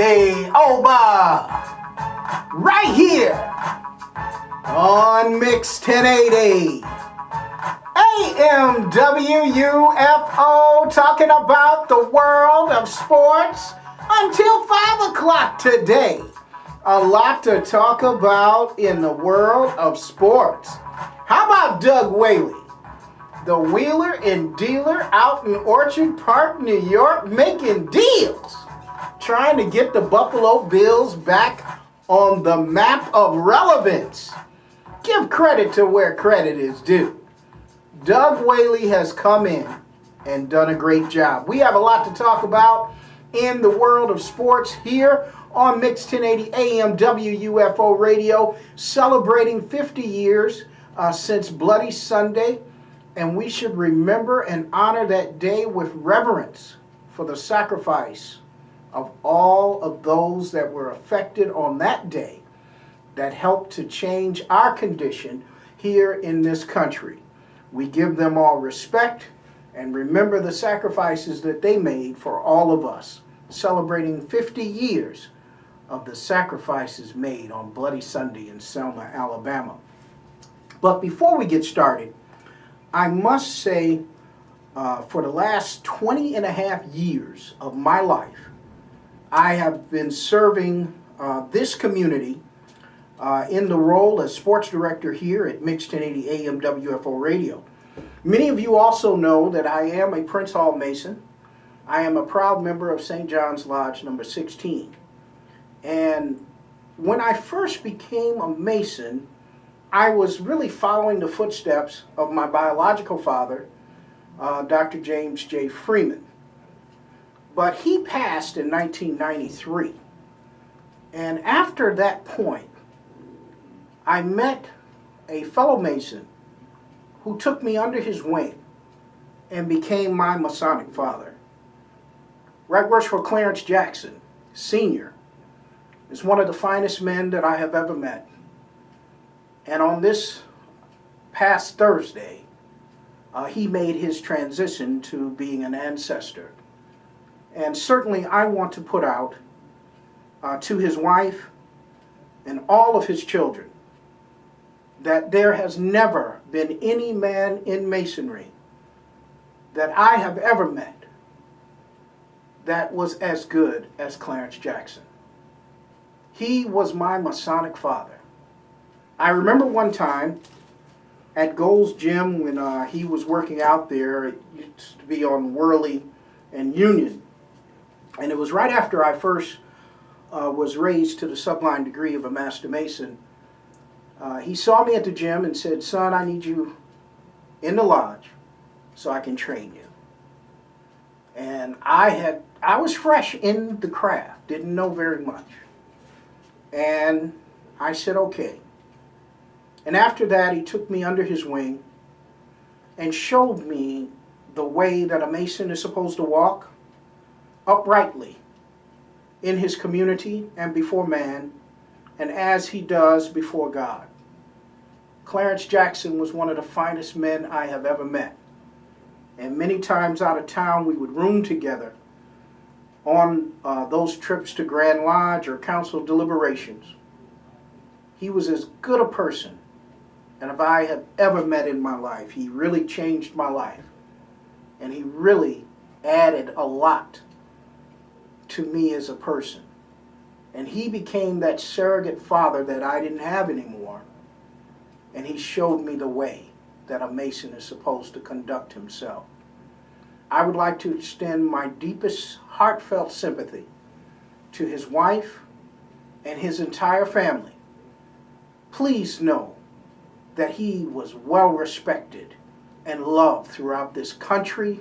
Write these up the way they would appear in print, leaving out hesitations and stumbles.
the OB'a right here on Mix 1080 AM WUFO, talking about the world of sports until 5 o'clock today. A lot to talk about in the world of sports. How about Doug Whaley, the wheeler and dealer out in Orchard Park, New York, making deals, trying to get the Buffalo Bills back on the map of relevance. Give credit to where credit is due. Doug Whaley has come in and done a great job. We have a lot to talk about in the world of sports here on Mix 1080 AM WUFO Radio, celebrating 50 years since Bloody Sunday. And we should remember and honor that day with reverence for the sacrifice of all of those that were affected on that day that helped to change our condition here in this country. We give them all respect and remember the sacrifices that they made for all of us, celebrating 50 years of the sacrifices made on Bloody Sunday in Selma, Alabama. But before we get started, I must say, for the last 20 and a half years of my life, I have been serving this community in the role as sports director here at Mix 1080 AM WFO Radio. Many of you also know that I am a Prince Hall Mason. I am a proud member of St. John's Lodge number 16. And when I first became a Mason, I was really following the footsteps of my biological father, Dr. James J. Freeman. But he passed in 1993. And after that point, I met a fellow Mason who took me under his wing and became my Masonic father. Right Worshipful Clarence Jackson, Sr., is one of the finest men that I have ever met. And on this past Thursday, he made his transition to being an ancestor. And certainly I want to put out to his wife and all of his children that there has never been any man in Masonry that I have ever met that was as good as Clarence Jackson. He was my Masonic father. I remember one time at Gold's Gym when he was working out there. It used to be on Worley and Union. And it was right after I first was raised to the sublime degree of a Master Mason. He saw me at the gym and said, "Son, I need you in the lodge so I can train you." And I was fresh in the craft, didn't know very much. And I said, okay. And after that, he took me under his wing and showed me the way that a Mason is supposed to walk uprightly in his community and before man, and as he does before God. Clarence Jackson was one of the finest men I have ever met. And many times out of town, we would room together on those trips to Grand Lodge or council deliberations. He was as good a person and if I have ever met in my life. He really changed my life. And he really added a lot to me as a person. And he became that surrogate father that I didn't have anymore. And he showed me the way that a Mason is supposed to conduct himself. I would like to extend my deepest heartfelt sympathy to his wife and his entire family. Please know that he was well respected and loved throughout this country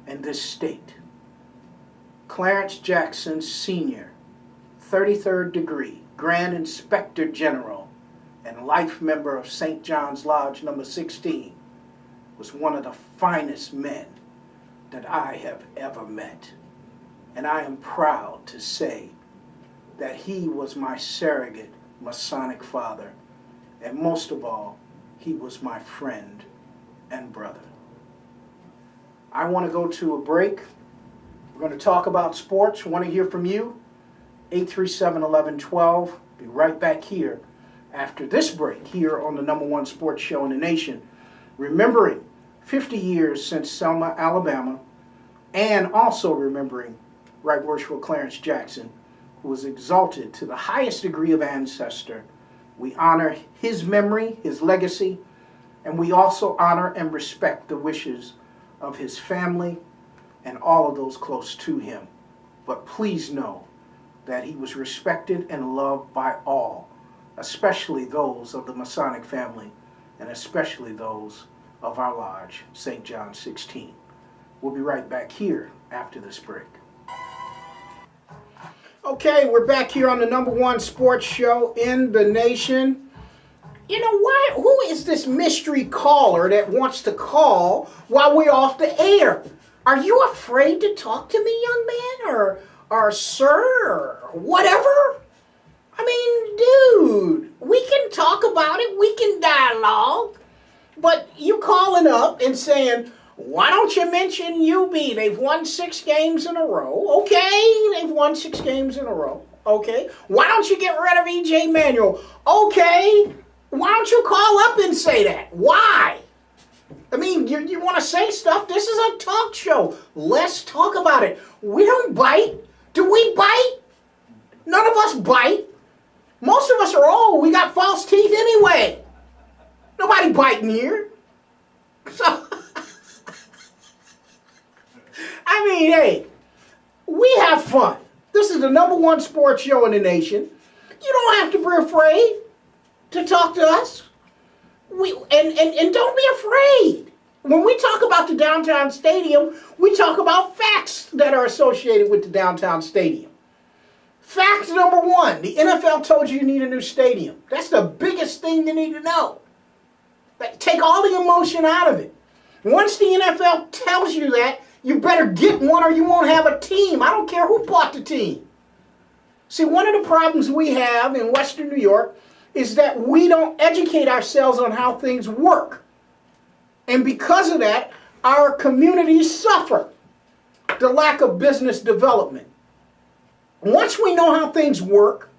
and this state. Clarence Jackson Sr., 33rd degree, Grand Inspector General, and life member of St. John's Lodge number 16, was one of the finest men that I have ever met. And I am proud to say that he was my surrogate Masonic father. And most of all, he was my friend and brother. I want to go to a break. We're going to talk about sports. I want to hear from you. 837-1112. Be right back here after this break here on the #1 sports show in the nation. Remembering 50 years since Selma, Alabama, and also remembering Right Worshipful Clarence Jackson, who was exalted to the highest degree of ancestor. We honor his memory, his legacy, and we also honor and respect the wishes of his family and all of those close to him. But please know that he was respected and loved by all, especially those of the Masonic family, and especially those of our lodge, St. John 16. We'll be right back here after this break. Okay, we're back here on the #1 sports show in the nation. You know, who is this mystery caller that wants to call while we're off the air? Are you afraid to talk to me, young man, or sir, or whatever? I mean, dude, we can talk about it, we can dialogue, but you calling up and saying, why don't you mention UB? They've won 6 games in a row. Okay, they've won 6 games in a row. Okay, why don't you get rid of E.J. Manuel? Okay, why don't you call up and say that? Why? I mean, you want to say stuff? This is a talk show. Let's talk about it. We don't bite. Do we bite? None of us bite. Most of us are old. We got false teeth anyway. Nobody biting here. So, I mean, hey, we have fun. This is the #1 sports show in the nation. You don't have to be afraid to talk to us. And don't be afraid. When we talk about the downtown stadium, we talk about facts that are associated with the downtown stadium. Fact #1, the NFL told you need a new stadium. That's the biggest thing you need to know. Take all the emotion out of it. Once the NFL tells you that, you better get one or you won't have a team. I don't care who bought the team. See, one of the problems we have in Western New York is that we don't educate ourselves on how things work. And because of that, our communities suffer the lack of business development. Once we know how things work,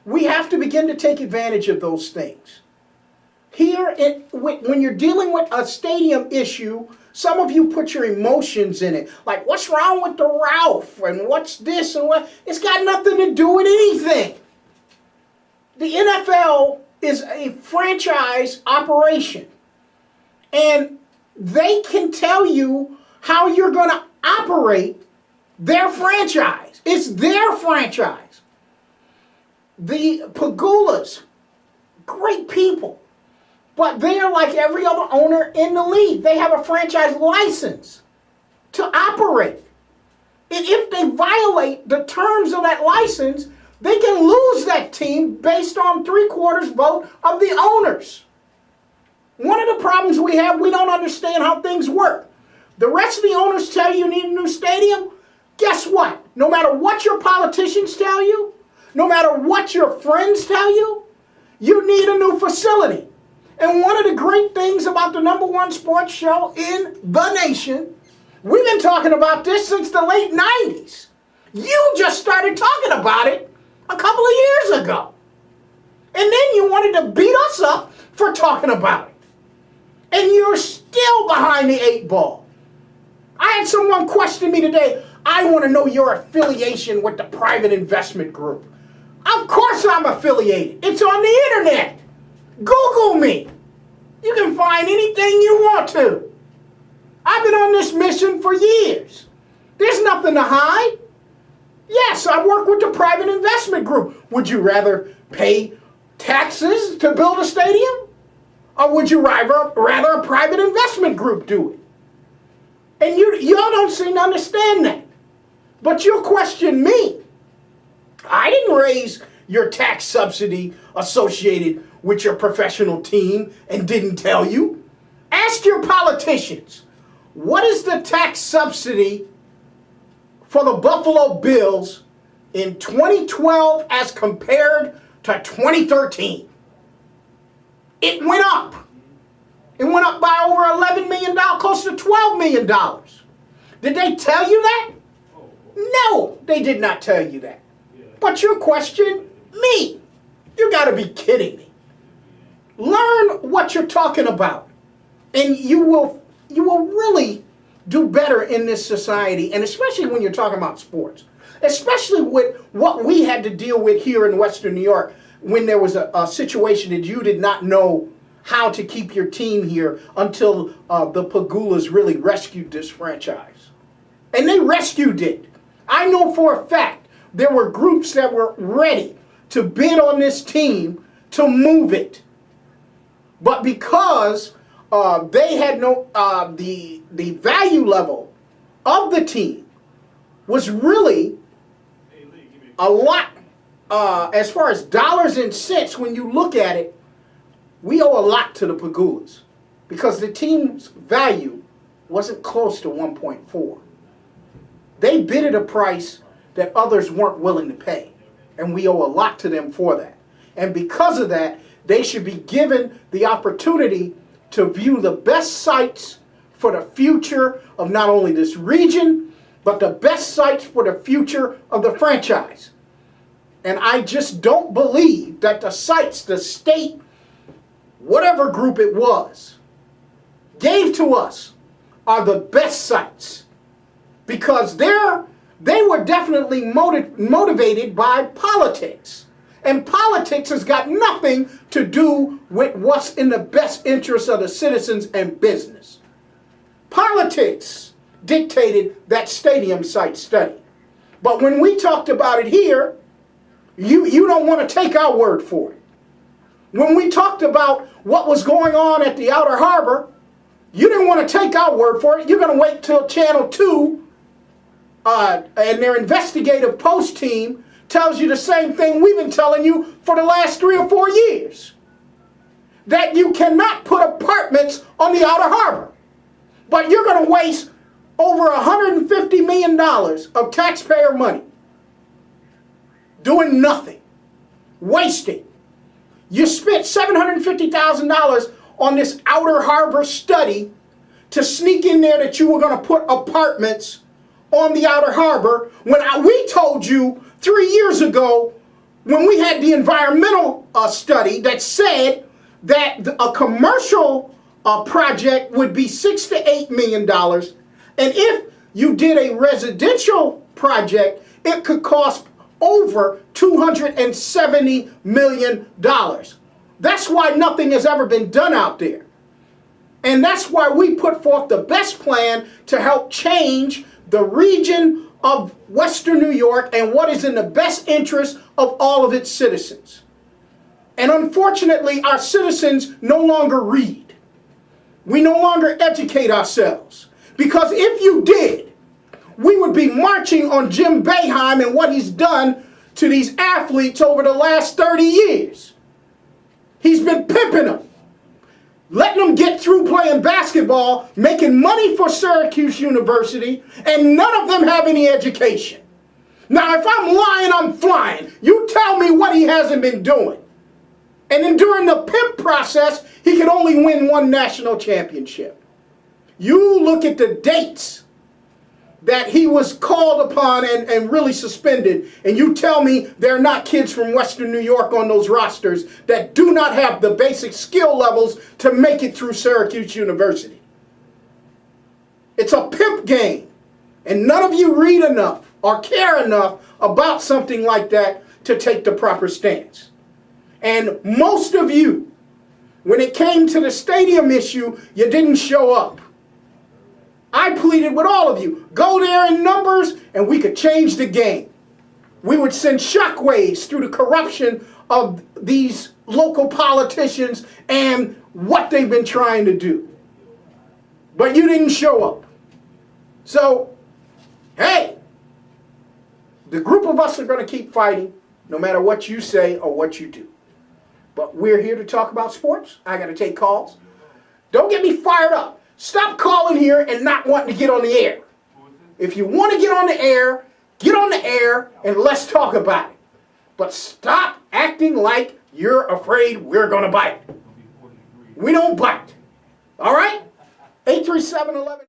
we have to begin to take advantage of those things. Here, when you're dealing with a stadium issue, some of you put your emotions in it. Like, what's wrong with the Ralph? And what's this and what? It's got nothing to do with anything. The NFL is a franchise operation. And they can tell you how you're going to operate their franchise. It's their franchise. The Pagulas, great people. But they're like every other owner in the league. They have a franchise license to operate. And if they violate the terms of that license, they can lose that team based on 3/4 vote of the owners. One of the problems we have, we don't understand how things work. The rest of the owners tell you need a new stadium. Guess what? No matter what your politicians tell you, no matter what your friends tell you, you need a new facility. And one of the great things about the #1 sports show in the nation, we've been talking about this since the late 90s. You just started talking about it a couple of years ago. And then you wanted to beat us up for talking about it. And you're still behind the 8 ball. I had someone question me today, I want to know your affiliation with the private investment group. Of course I'm affiliated. It's on the internet. Google me. You can find anything you want to. I've been on this mission for years. There's nothing to hide. Yes, I work with the private investment group. Would you rather pay taxes to build a stadium? Or would you rather a private investment group do it? And y'all don't seem to understand that. But you'll question me. I didn't raise your tax subsidy associated with your professional team and didn't tell you. Ask your politicians, what is the tax subsidy for the Buffalo Bills in 2012 as compared to 2013? It went up. It went up by over $11 million, close to $12 million. Did they tell you that? No, they did not tell you that. But you question me. You got to be kidding me. Learn what you're talking about, and you will really do better in this society, and especially when you're talking about sports, especially with what we had to deal with here in Western New York when there was a situation that you did not know how to keep your team here until the Pagulas really rescued this franchise. And they rescued it. I know for a fact there were groups that were ready to bid on this team to move it. But because they had no, the value level of the team was really a lot, as far as dollars and cents, when you look at it, we owe a lot to the Pagulas because the team's value wasn't close to 1.4. They bid at a price that others weren't willing to pay, and we owe a lot to them for that. And because of that, they should be given the opportunity to view the best sites for the future of not only this region, but the best sites for the future of the franchise. And I just don't believe that the sites, the state, whatever group it was, gave to us are the best sites. Because they were definitely motivated by politics. And politics has got nothing to do with what's in the best interest of the citizens and business. Politics dictated that stadium site study. But when we talked about it here, you don't want to take our word for it. When we talked about what was going on at the Outer Harbor, you didn't want to take our word for it. You're going to wait till Channel 2 and their investigative post team tells you the same thing we've been telling you for the last 3 or 4 years. That you cannot put apartments on the Outer Harbor. But you're going to waste over $150 million of taxpayer money doing nothing, wasting. You spent $750,000 on this Outer Harbor study to sneak in there that you were going to put apartments on the Outer Harbor when we told you 3 years ago when we had the environmental study that said that a commercial project would be $6 to $8 million, and if you did a residential project, it could cost over $270 million. That's why nothing has ever been done out there. And that's why we put forth the best plan to help change the region of Western New York and what is in the best interest of all of its citizens. And unfortunately, our citizens no longer read. We no longer educate ourselves. Because if you did, we would be marching on Jim Boeheim and what he's done to these athletes over the last 30 years. He's been pimping them, letting them get through playing basketball, making money for Syracuse University, and none of them have any education. Now, if I'm lying, I'm flying. You tell me what he hasn't been doing. And then during the pimp process, he could only win one national championship. You look at the dates that he was called upon and really suspended, and you tell me there are not kids from Western New York on those rosters that do not have the basic skill levels to make it through Syracuse University. It's a pimp game, and none of you read enough or care enough about something like that to take the proper stance. And most of you, when it came to the stadium issue, you didn't show up. I pleaded with all of you, go there in numbers and we could change the game. We would send shockwaves through the corruption of these local politicians and what they've been trying to do. But you didn't show up. So, hey, the group of us are going to keep fighting no matter what you say or what you do. But we're here to talk about sports. I got to take calls. Don't get me fired up. Stop calling here and not wanting to get on the air. If you want to get on the air and let's talk about it. But stop acting like you're afraid we're going to bite. We don't bite. All right? 837-11.